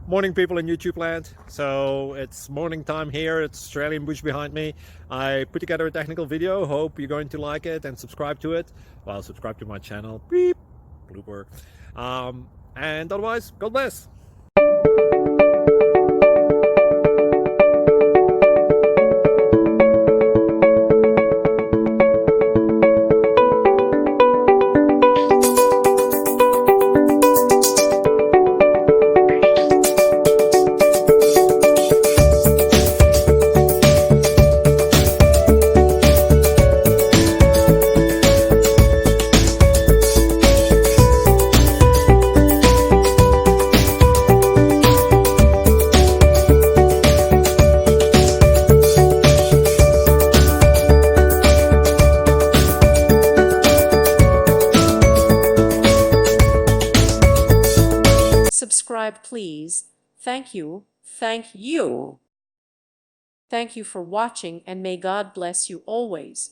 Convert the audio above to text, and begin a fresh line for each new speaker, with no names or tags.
Morning, people in YouTube land. So it's morning time here. It's Australian bush behind me. I put together a technical video. Hope you're going to like it and subscribe to it. Well, subscribe to my channel. Beep. Blooper. And otherwise, God bless.
Subscribe, please. Thank you. Thank you. Thank you for watching, and may God bless you always.